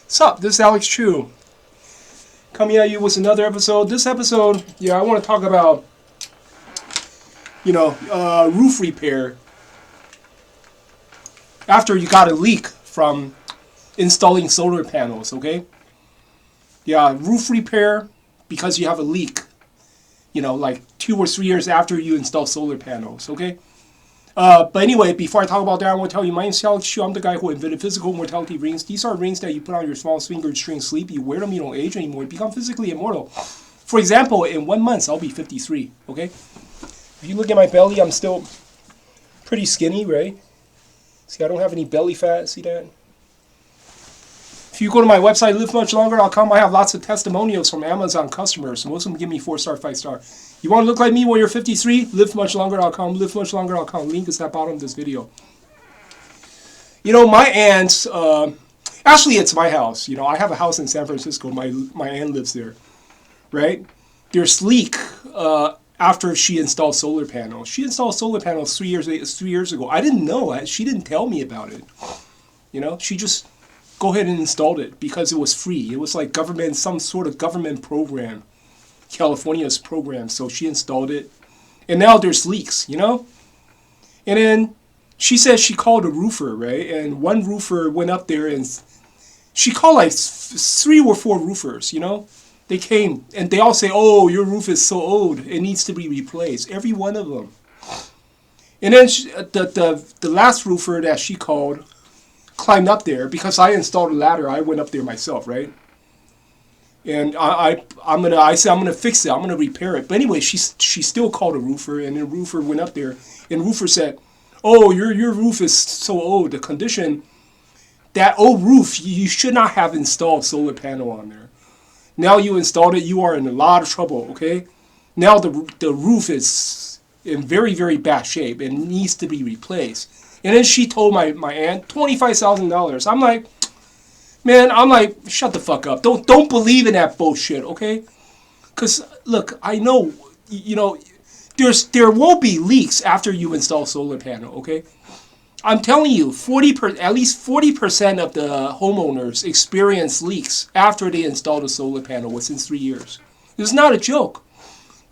Sup, this is Alex Chu coming at you with another episode. This episode, I want to talk about, roof repair after you got a leak from installing solar panels, okay? Yeah, roof repair because you have a leak, like 2 or 3 years after you install solar panels, okay? But anyway, before I talk about that, I want to tell you, my name is Alex Chu. I'm the guy who invented physical mortality rings. These are rings that you put on your small finger during sleep. You wear them, you don't age anymore. You become physically immortal. For example, in 1 month, I'll be 53, okay? If you look at my belly, I'm still pretty skinny, right? See, I don't have any belly fat. See that? If you go to my website, livemuchlonger.com, I have lots of testimonials from Amazon customers. Most of them give me 4-star, 5-star. You want to look like me when you're 53? Livemuchlonger.com, livemuchlonger.com. Link is at the bottom of this video. My aunt, actually it's my house. I have a house in San Francisco. My aunt lives there, right? There's leak after she installed solar panels. She installed solar panels 3 years ago. I didn't know. She didn't tell me about it. She just go ahead and installed it because it was free. It was like some sort of government program, California's program. So she installed it, and now there's leaks, And then she said she called a roofer, right? And one roofer went up there and she called like 3 or 4 roofers, They came and they all say, "Oh, your roof is so old, it needs to be replaced." Every one of them. And then the last roofer that she called climbed up there because I installed a ladder. I went up there myself, right? And I said I'm gonna fix it. I'm gonna repair it. But anyway, she still called a roofer, and the roofer went up there, and the roofer said, "Oh, your roof is so old. The condition, that old roof, you should not have installed solar panel on there. Now you installed it, you are in a lot of trouble. Okay, now the roof is in very, very bad shape and needs to be replaced." And then she told my aunt $25,000. I'm like, shut the fuck up. Don't believe in that bullshit, okay? Because look, I know, there will be leaks after you install solar panel, okay? I'm telling you, at least 40% of the homeowners experience leaks after they install a solar panel within 3 years. It's not a joke.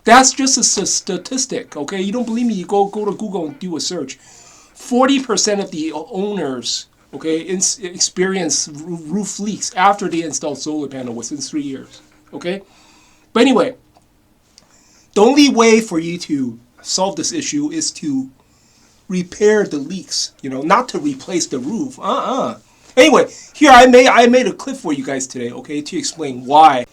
That's just a statistic, okay? You don't believe me? You go to Google and do a search. 40% of the owners, okay, experience roof leaks after they install solar panel within 3 years, okay? But anyway, the only way for you to solve this issue is to repair the leaks, not to replace the roof. Anyway, here I made a clip for you guys today, okay, to explain why.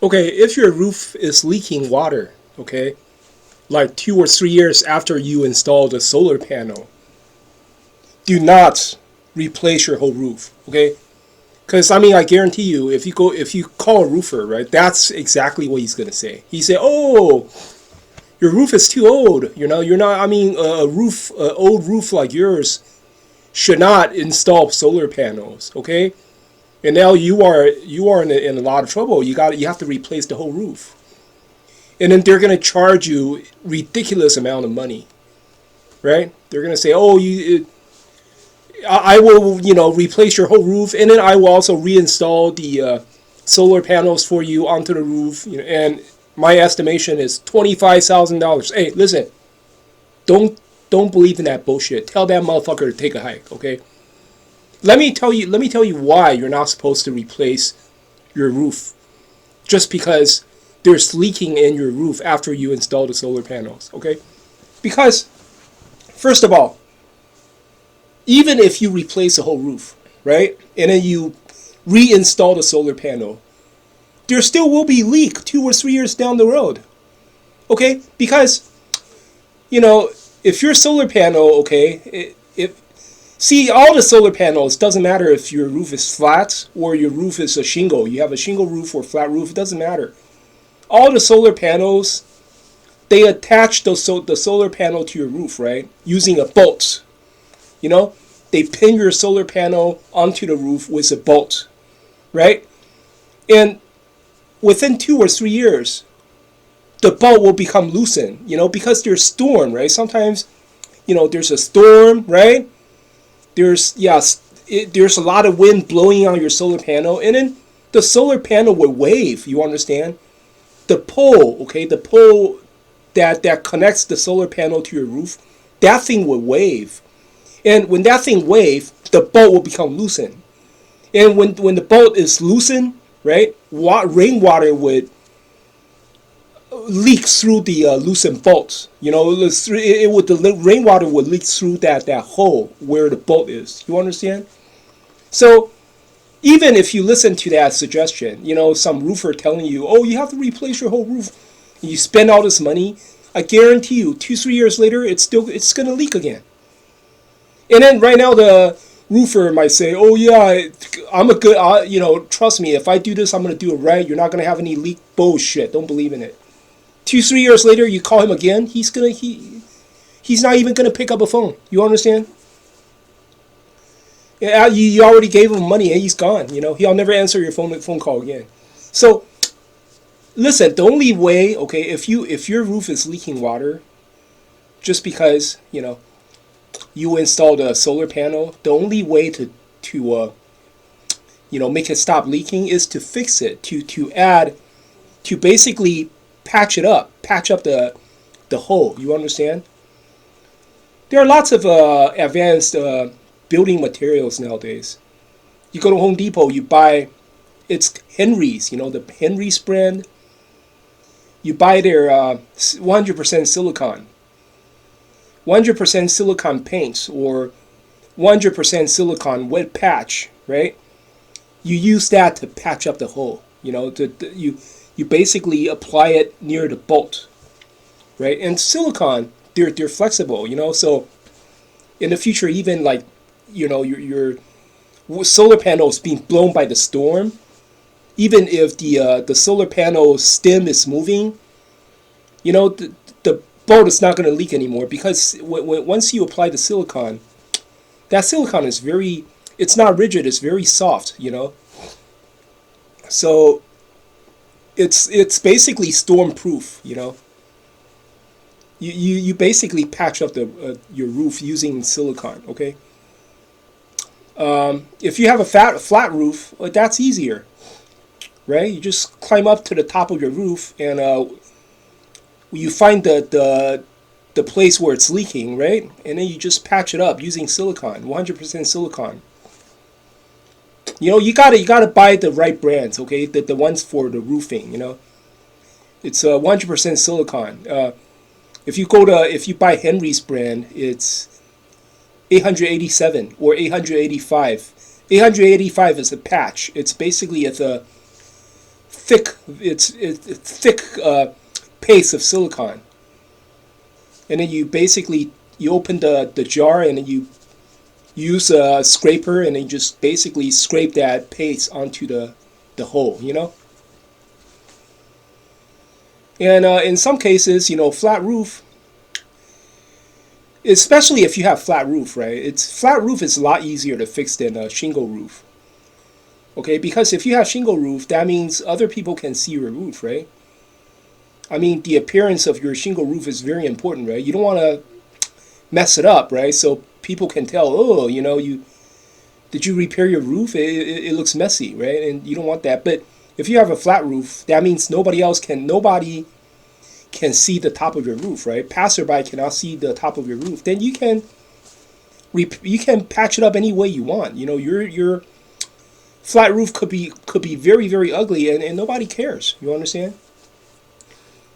Okay, if your roof is leaking water, okay, like 2 or 3 years after you install the solar panel, do not replace your whole roof, okay? Because I guarantee you, if you call a roofer, right, that's exactly what he's gonna say. He say, "Oh, your roof is too old. You're not. Old roof like yours should not install solar panels, okay? And now you are in a lot of trouble. You have to replace the whole roof." And then they're gonna charge you ridiculous amount of money, right? They're gonna say, "Oh, I will, replace your whole roof, and then I will also reinstall the solar panels for you onto the roof." And my estimation is $25,000. Hey, listen, don't believe in that bullshit. Tell that motherfucker to take a hike, okay? Let me tell you why you're not supposed to replace your roof just because there's leaking in your roof after you install the solar panels, okay? Because, first of all, even if you replace the whole roof, right, and then you reinstall the solar panel, there still will be leak 2 or 3 years down the road, okay? Because, if your solar panel, okay, see, all the solar panels, doesn't matter if your roof is flat or your roof is a shingle. You have a shingle roof or flat roof, it doesn't matter. All the solar panels, they attach the solar panel to your roof, right? Using a bolt. They pin your solar panel onto the roof with a bolt, right? And within 2 or 3 years, the bolt will become loosened, because there's storm, right? Sometimes, there's a storm, right? There's, there's a lot of wind blowing on your solar panel, and then the solar panel will wave. You understand? The pole, okay, the pole that connects the solar panel to your roof, that thing will wave. And when that thing waves, the bolt will become loosened. And when the bolt is loosened, right, rainwater would leak through the loosened bolts. The rainwater would leak through that hole where the bolt is. You understand? So even if you listen to that suggestion, some roofer telling you, oh, you have to replace your whole roof, and you spend all this money, I guarantee you, 2-3 years later, it's gonna leak again. And then right now the roofer might say, oh yeah, I'm a good, trust me, if I do this, I'm gonna do it right. You're not gonna have any leak. Bullshit. Don't believe in it. 2-3 years later, you call him again, he's not even gonna pick up a phone. You understand? Yeah, you already gave him money and he's gone. He'll never answer your phone call again. So listen, the only way, okay, if your roof is leaking water, just because you installed a solar panel, the only way to make it stop leaking is to fix it, to basically patch up the hole. You understand? There are lots of advanced building materials nowadays. You go to Home Depot, you buy, it's Henry's, the Henry's brand. You buy their 100% silicone. 100% silicone paints or 100% silicone wet patch, right? You use that to patch up the hole. You basically apply it near the bolt, right? And silicone, they're flexible, so in the future, even like, your solar panel is being blown by the storm, even if the solar panel stem is moving, the bolt is not going to leak anymore, because once you apply the silicone, that silicone is it's not rigid, it's very soft, so it's basically storm proof. You basically patch up your roof using silicone. Okay. If you have a flat roof, that's easier, right? You just climb up to the top of your roof and you find the place where it's leaking, right? And then you just patch it up using silicone, 100% silicone. You gotta buy the right brands, okay? The ones for the roofing, It's 100% silicone. If you buy Henry's brand, it's 887 or 885. 885 is a patch. It's basically a thick paste of silicone, and then you open the jar and then you use a scraper and then you just basically scrape that paste onto the hole. And in some cases, flat roof, especially if you have flat roof, right? Flat roof is a lot easier to fix than a shingle roof. Okay, because if you have shingle roof, that means other people can see your roof, right? I mean, the appearance of your shingle roof is very important, right? You don't want to mess it up, right? So people can tell, oh, did you repair your roof? It looks messy, right? And you don't want that. But if you have a flat roof, that means nobody can see the top of your roof, right? Passerby cannot see the top of your roof. Then you can patch it up any way you want. Your flat roof could be very, very ugly and nobody cares. You understand?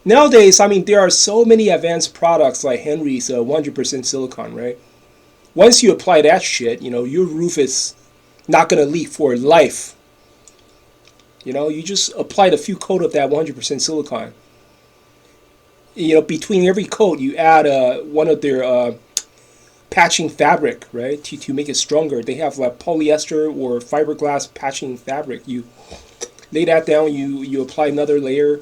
Nowadays, I mean, there are so many advanced products like Henry's 100% silicone, right? Once you apply that shit, your roof is not gonna leak for life. You just applied a few coat of that 100% silicone. Between every coat, you add one of their patching fabric, right, to make it stronger. They have like polyester or fiberglass patching fabric. You lay that down, you apply another layer.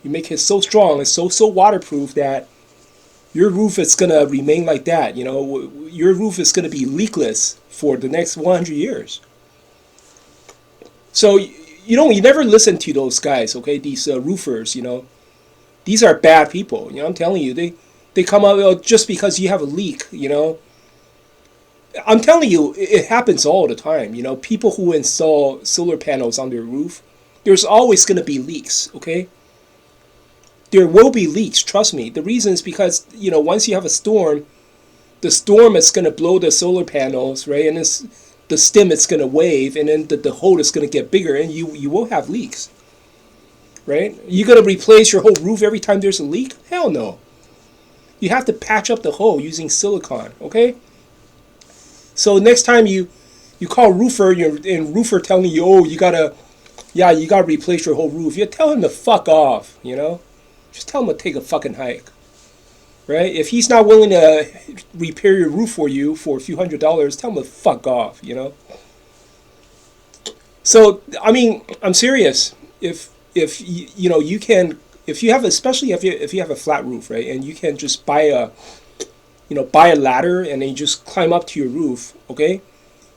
You make it so strong, it's so waterproof that your roof is gonna remain like that. Your roof is gonna be leakless for the next 100 years. So you never listen to those guys, okay? These roofers, these are bad people. I'm telling you, they come out just because you have a leak. I'm telling you, it happens all the time. You know, people who install solar panels on their roof, there's always going to be leaks, okay? There will be leaks, trust me. The reason is because, once you have a storm, the storm is going to blow the solar panels, right? And the stem is going to wave, and then the hole is going to get bigger, and you will have leaks, right? You going to replace your whole roof every time there's a leak? Hell no. You have to patch up the hole using silicone, okay? So next time you call a roofer, and roofer telling you, oh, you gotta replace your whole roof. You tell him to fuck off, Just tell him to take a fucking hike, right? If he's not willing to repair your roof for you for a few $100s, tell him to fuck off. So I mean, I'm serious. If you can, if you have, especially if you have a flat roof, right, and you can just buy a ladder and then you just climb up to your roof, okay?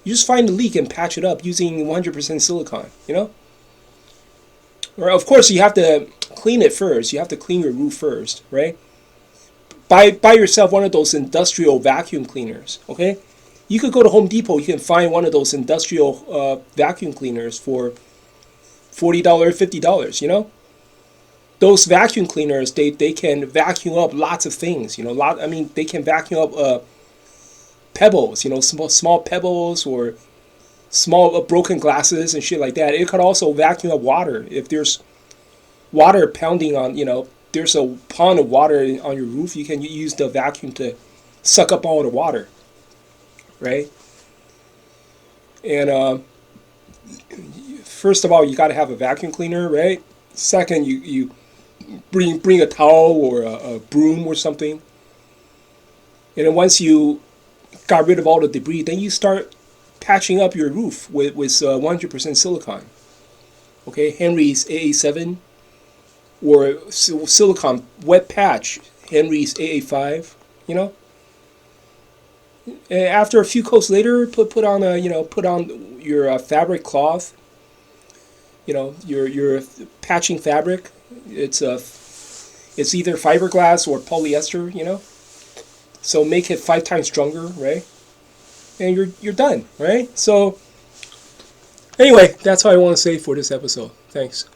You just find the leak and patch it up using 100% silicone. Or of course you have to clean it first. You have to clean your roof first, right? Buy yourself one of those industrial vacuum cleaners, okay? You could go to Home Depot. You can find one of those industrial vacuum cleaners for $40, $50. Those vacuum cleaners, they can vacuum up lots of things. They can vacuum up pebbles. Small pebbles or small broken glasses and shit like that. It could also vacuum up water if there's water pounding on. There's a pond of water on your roof. You can use the vacuum to suck up all the water, right? And first of all, you got to have a vacuum cleaner, right? Second, you bring a towel or a broom or something. And then once you got rid of all the debris, then you start patching up your roof with 100% silicone. Okay, Henry's AA7 or silicone wet patch, Henry's AA5. And after a few coats later, put on your fabric cloth. Your patching fabric. It's either fiberglass or polyester. So make it 5 times stronger, right? And you're done, right? So anyway, that's all I want to say for this episode. Thanks.